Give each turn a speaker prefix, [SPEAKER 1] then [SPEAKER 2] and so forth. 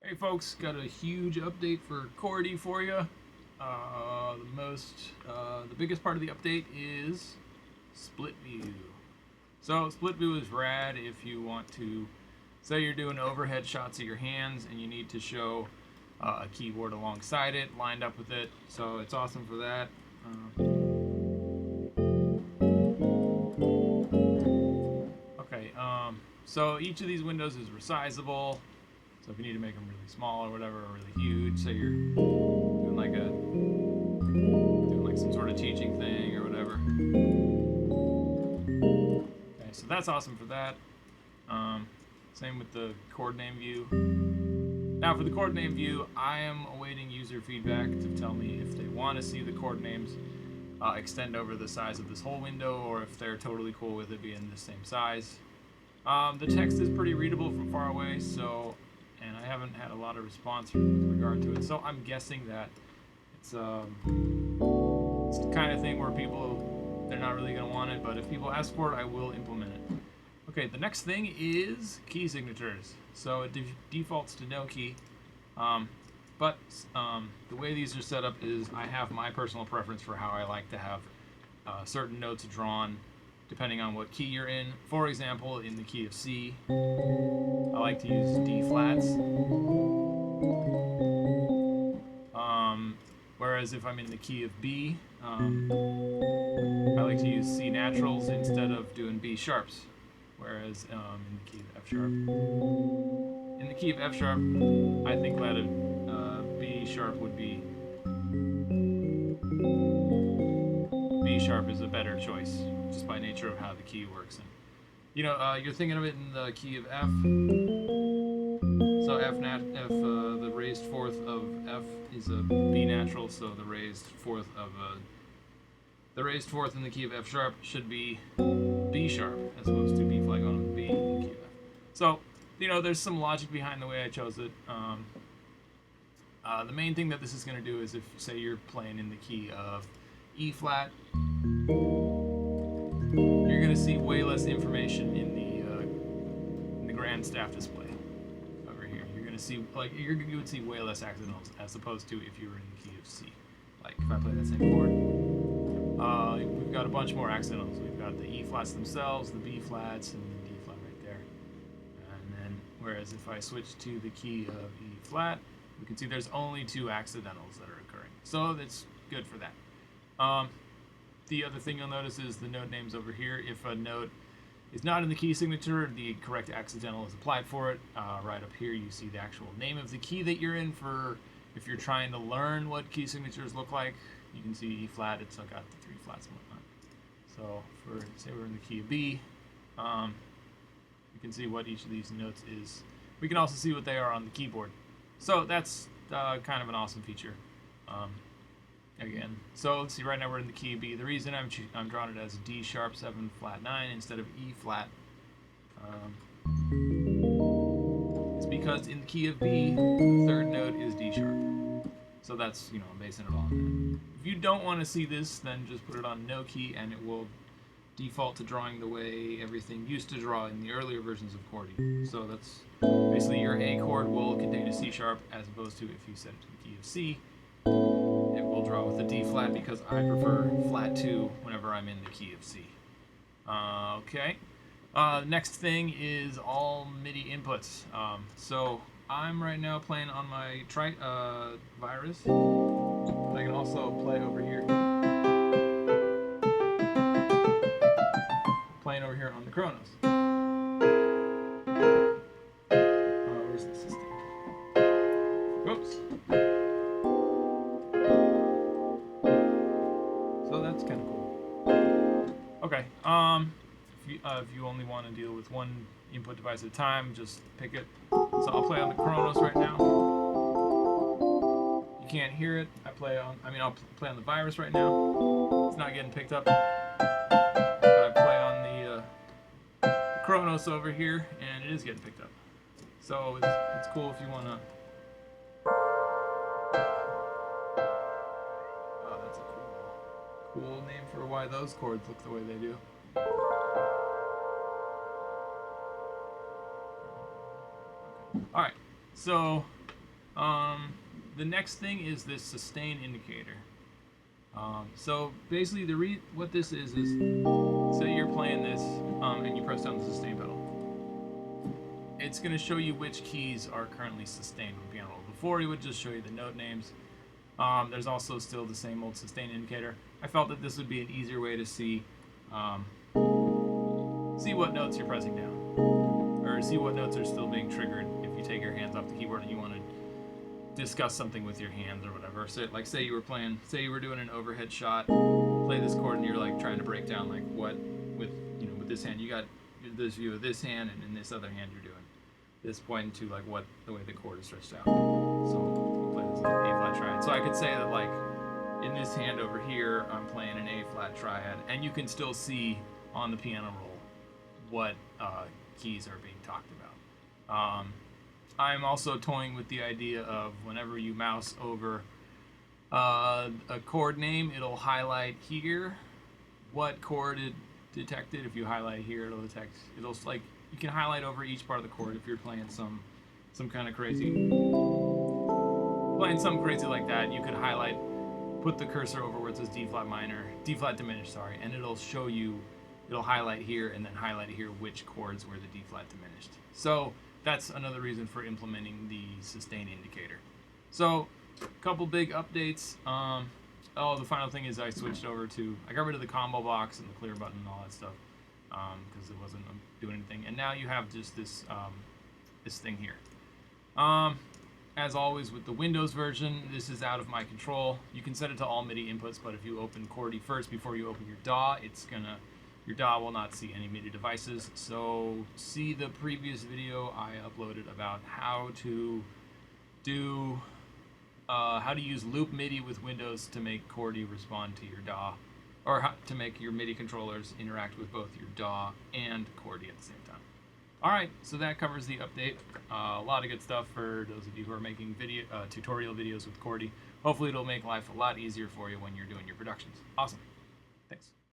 [SPEAKER 1] Hey folks, got a huge update for Chordie for you. The biggest part of the update is split view. So split view is rad if you want to, say you're doing overhead shots of your hands and you need to show a keyboard alongside it, lined up with it. So it's awesome for that. So each of these windows is resizable. So if you need to make them really small or whatever, or really huge, say you're doing like some sort of teaching thing or whatever. Okay, so that's awesome for that. Same with the chord name view. Now for the chord name view, I am awaiting user feedback to tell me if they want to see the chord names extend over the size of this whole window, or if they're totally cool with it being the same size. The text is pretty readable from far away, and I haven't had a lot of response with regard to it, so I'm guessing that it's the kind of thing where they're not really going to want it, but if people ask for it, I will implement it. Okay, the next thing is key signatures. So it defaults to no key, but the way these are set up is I have my personal preference for how I like to have certain notes drawn depending on what key you're in. For example, in the key of C, I like to use D flats. Whereas if I'm in the key of B, I like to use C naturals instead of doing B sharps. Whereas in the key of F sharp, I think that B sharp would be, B sharp is a better choice, just by nature of how the key works. And you're thinking of it in the key of F. So the raised fourth of F is a B natural. So the raised fourth in the key of F sharp should be B sharp as opposed to B flat going on B in the key of F. So there's some logic behind the way I chose it. The main thing that this is going to do is if say you're playing in the key of E flat, you're going to see way less information in the grand staff display over here. You're going to see you would see way less accidentals as opposed to if you were in the key of C. Like if I play that same chord, we've got a bunch more accidentals. We've got the E flats themselves, the B flats, and the D flat right there. And then whereas if I switch to the key of E flat, we can see there's only 2 accidentals that are occurring. So that's good for that. The other thing you'll notice is the note names over here. If a note is not in the key signature, the correct accidental is applied for it. Right up here you see the actual name of the key that you're in for if you're trying to learn what key signatures look like. You can see E flat, it's got the 3 flats and whatnot. So for, say we're in the key of B, you can see what each of these notes is. We can also see what they are on the keyboard. So that's kind of an awesome feature. Again, so let's see, right now we're in the key of B. The reason I'm drawing it as D sharp 7 flat 9 instead of E flat is because in the key of B, the 3rd note is D sharp. So that's, I'm basing it on that. If you don't want to see this, then just put it on no key and it will default to drawing the way everything used to draw in the earlier versions of Chordie. So that's basically your A chord will contain a C sharp as opposed to if you set it to the key of C, it will draw with a D flat because I prefer flat 2 whenever I'm in the key of C. Okay. Next thing is all MIDI inputs. So I'm right now playing on my virus. I can also play over here. Playing over here on the Kronos. Where's the system? Whoops. So that's kind of cool. Okay. If you only want to deal with one input device at a time, just pick it. So I'll play on the Kronos right now. You can't hear it. I'll play on the virus right now. It's not getting picked up. But I play on the Kronos over here, and it is getting picked up. So it's cool if you want to. Oh, that's a cool name for why those chords look the way they do. Alright, so The next thing is this sustain indicator. So basically, what this is say you're playing this and you press down the sustain pedal. It's going to show you which keys are currently sustained on the piano roll. Before, it would just show you the note names. There's also still the same old sustain indicator. I felt that this would be an easier way to see what notes you're pressing down, or see what notes are still being triggered if you take your hands off the keyboard and you want to discuss something with your hands or whatever. So, like, say you were doing an overhead shot, play this chord, and you're like trying to break down like what with this hand you got this view of this hand, and in this other hand you're doing this, pointing to like the way the chord is stretched out. So we'll play this like A flat triad. So I could say that like in this hand over here I'm playing an A flat triad, and you can still see on the piano roll what keys are being talked about. I'm also toying with the idea of whenever you mouse over a chord name, it'll highlight here what chord it detected. If you highlight here, it'll like, you can highlight over each part of the chord if you're playing some kind of crazy, like that. You could put the cursor over where it says D flat diminished, and it'll highlight here and then highlight here which chords were the D flat diminished. So that's another reason for implementing the sustain indicator. So a couple big updates. The final thing is I got rid of the combo box and the clear button and all that stuff because it wasn't doing anything. And now you have just this thing here. As always with the Windows version, this is out of my control. You can set it to all MIDI inputs, but if you open Chordie first before you open your DAW, your DAW will not see any MIDI devices. So see the previous video I uploaded about how to use loop MIDI with Windows to make Chordie respond to your DAW, or how to make your MIDI controllers interact with both your DAW and Chordie at the same time. Alright, so that covers the update. A lot of good stuff for those of you who are making tutorial videos with Chordie. Hopefully it'll make life a lot easier for you when you're doing your productions. Awesome. Thanks.